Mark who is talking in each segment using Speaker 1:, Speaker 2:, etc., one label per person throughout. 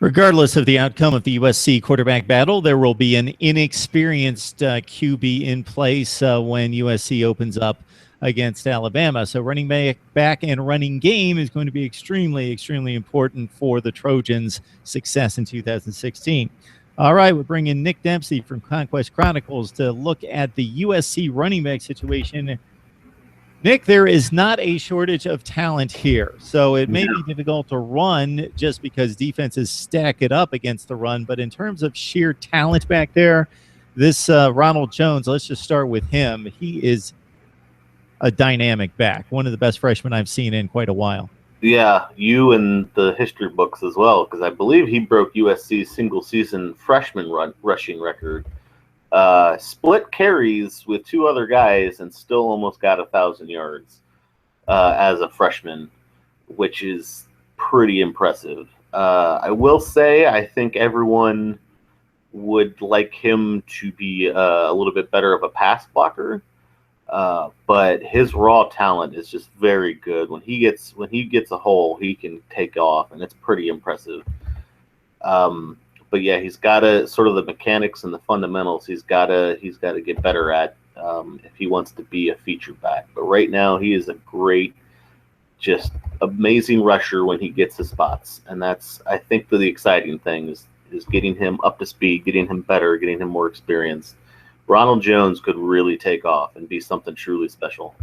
Speaker 1: Regardless of the outcome of the USC quarterback battle, there will be an inexperienced QB in place when USC opens up against Alabama. So running back and running game is going to be extremely, extremely important for the Trojans' success in 2016. All right, we'll bring in Nick Dempsey from Conquest Chronicles to look at the USC running back situation. Nick, there is not a shortage of talent here, so it may be difficult to run just because defenses stack it up against the run. But in terms of sheer talent back there, this Ronald Jones, let's just start with him. He is a dynamic back, one of the best freshmen I've seen in quite a while.
Speaker 2: Yeah, you and the history books as well, because I believe he broke USC's single-season freshman rushing record. Split carries with two other guys and still almost got 1,000 yards as a freshman, which is pretty impressive. I will say I think everyone would like him to be a little bit better of a pass blocker, but his raw talent is just very good. When he gets a hole, he can take off, and it's pretty impressive. But yeah, he's got to sort of the mechanics and the fundamentals. He's got to get better at if he wants to be a feature back. But right now, he is a great, just amazing rusher when he gets his spots, and that's I think the exciting thing is getting him up to speed, getting him better, getting him more experience. Ronald Jones could really take off and be something truly special.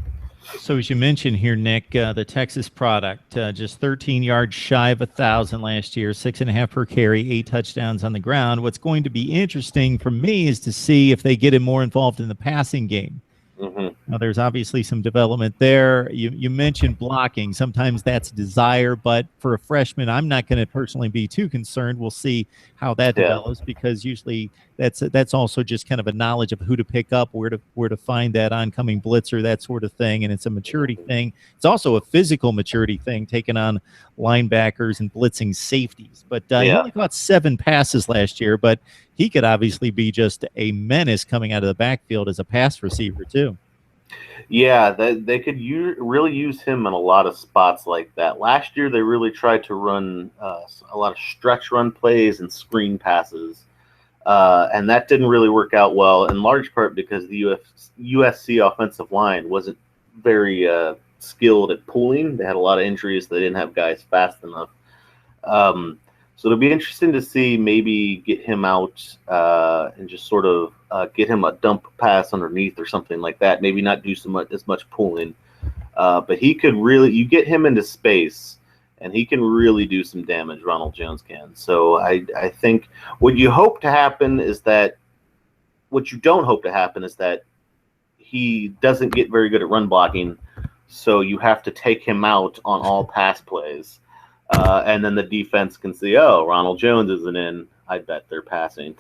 Speaker 1: So as you mentioned here, Nick, the Texas product, just 13 yards shy of 1,000 last year, 6.5 per carry, 8 touchdowns on the ground. What's going to be interesting for me is to see if they get him more involved in the passing game. Now, there's obviously some development there. You mentioned blocking. Sometimes that's a desire, but for a freshman, I'm not going to personally be too concerned. We'll see how that develops, because usually that's also just kind of a knowledge of who to pick up, where to find that oncoming blitzer, that sort of thing. And it's a maturity thing. It's also a physical maturity thing, taking on linebackers and blitzing safeties. But he only caught 7 passes last year, but he could obviously be just a menace coming out of the backfield as a pass receiver too.
Speaker 2: Yeah, they could really use him in a lot of spots like that. Last year, they really tried to run a lot of stretch run plays and screen passes, and that didn't really work out well, in large part because the USC offensive line wasn't very skilled at pulling. They had a lot of injuries. They didn't have guys fast enough. So it'll be interesting to see maybe get him out and just sort of get him a dump pass underneath or something like that. Maybe not do as much pulling, but he could really. You get him into space, and he can really do some damage. Ronald Jones can. So I think what you hope to happen is that what you don't hope to happen is that he doesn't get very good at run blocking. So you have to take him out on all pass plays. And then the defense can see, oh, Ronald Jones isn't in. I bet they're passing.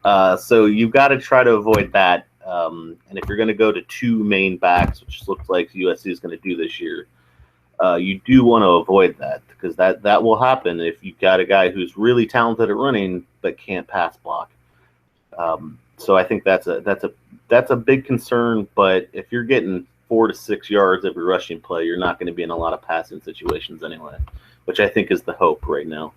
Speaker 2: So you've got to try to avoid that. And if you're going to go to 2 main backs, which looks like USC is going to do this year, you do want to avoid that, because that will happen if you've got a guy who's really talented at running but can't pass block. So I think that's a big concern. But if you're getting 4 to 6 yards every rushing play, you're not going to be in a lot of passing situations anyway, which I think is the hope right now.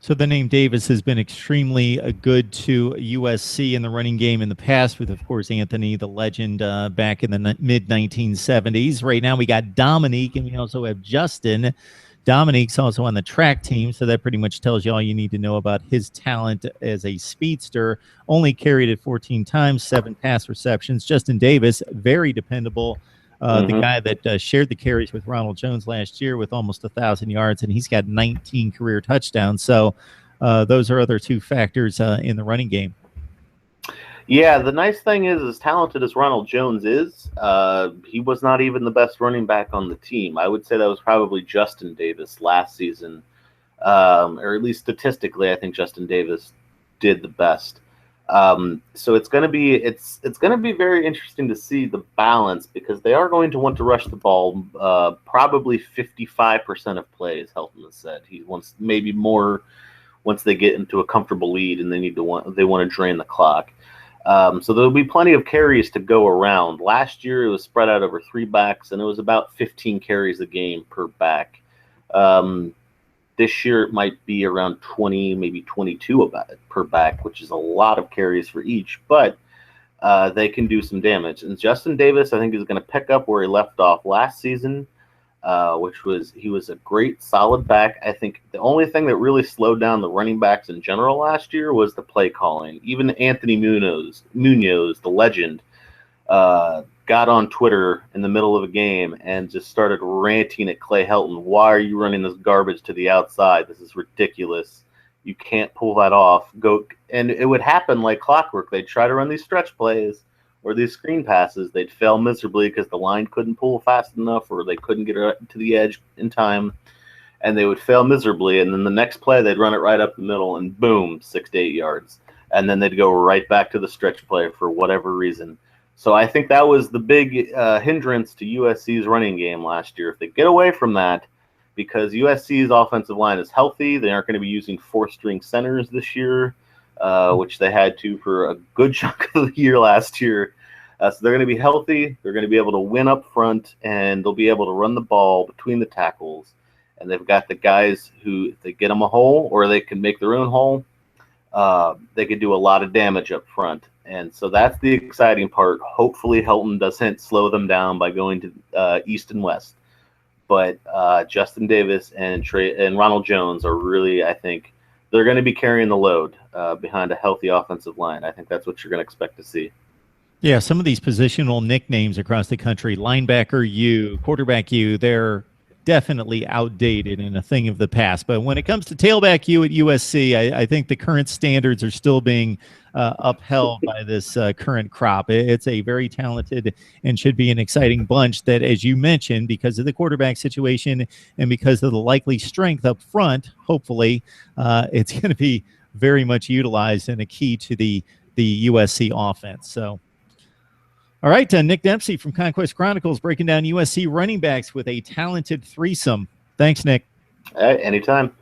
Speaker 1: So the name Davis has been extremely good to USC in the running game in the past, with, of course, Anthony, the legend, back in the mid-1970s. Right now we got Dominic, and we also have Justin. Dominic's also on the track team, so that pretty much tells you all you need to know about his talent as a speedster. Only carried it 14 times, 7 pass receptions. Justin Davis, very dependable. The guy that shared the carries with Ronald Jones last year with almost 1,000 yards, and he's got 19 career touchdowns. So those are other 2 factors in the running game.
Speaker 2: Yeah, the nice thing is, as talented as Ronald Jones is, he was not even the best running back on the team. I would say that was probably Justin Davis last season, or at least statistically, I think Justin Davis did the best. So it's going to be very interesting to see the balance, because they are going to want to rush the ball. Probably 55% of plays, Helton has said. He wants maybe more once they get into a comfortable lead and they want to drain the clock. So there'll be plenty of carries to go around. Last year it was spread out over 3 backs, and it was about 15 carries a game per back. This year it might be around 20, maybe 22 about it per back, which is a lot of carries for each, but they can do some damage. And Justin Davis, I think, is going to pick up where he left off last season, which was he was a great, solid back. I think the only thing that really slowed down the running backs in general last year was the play calling. Even Anthony Munoz, the legend, got on Twitter in the middle of a game and just started ranting at Clay Helton. Why are you running this garbage to the outside? This is ridiculous. You can't pull that off. Go. And it would happen like clockwork. They'd try to run these stretch plays or these screen passes. They'd fail miserably because the line couldn't pull fast enough or they couldn't get to the edge in time. And they would fail miserably. And then the next play, they'd run it right up the middle and boom, 6 to 8 yards. And then they'd go right back to the stretch play for whatever reason. So I think that was the big hindrance to USC's running game last year. If they get away from that, because USC's offensive line is healthy, they aren't going to be using four-string centers this year, which they had to for a good chunk of the year last year. So they're going to be healthy. They're going to be able to win up front, and they'll be able to run the ball between the tackles. And they've got the guys who, if they get them a hole or they can make their own hole, they could do a lot of damage up front. And so that's the exciting part. Hopefully Helton doesn't slow them down by going to east and west. But Justin Davis and Ronald Jones are really, I think, they're going to be carrying the load behind a healthy offensive line. I think that's what you're going to expect to see.
Speaker 1: Yeah, some of these positional nicknames across the country, linebacker U, quarterback U, they're definitely outdated and a thing of the past. But when it comes to tailback U at USC, I think the current standards are still being upheld by this current crop. It's a very talented and should be an exciting bunch that, as you mentioned, because of the quarterback situation and because of the likely strength up front, hopefully it's going to be very much utilized and a key to the USC offense. So, all right, Nick Dempsey from Conquest Chronicles breaking down USC running backs with a talented threesome. Thanks, Nick.
Speaker 2: Anytime.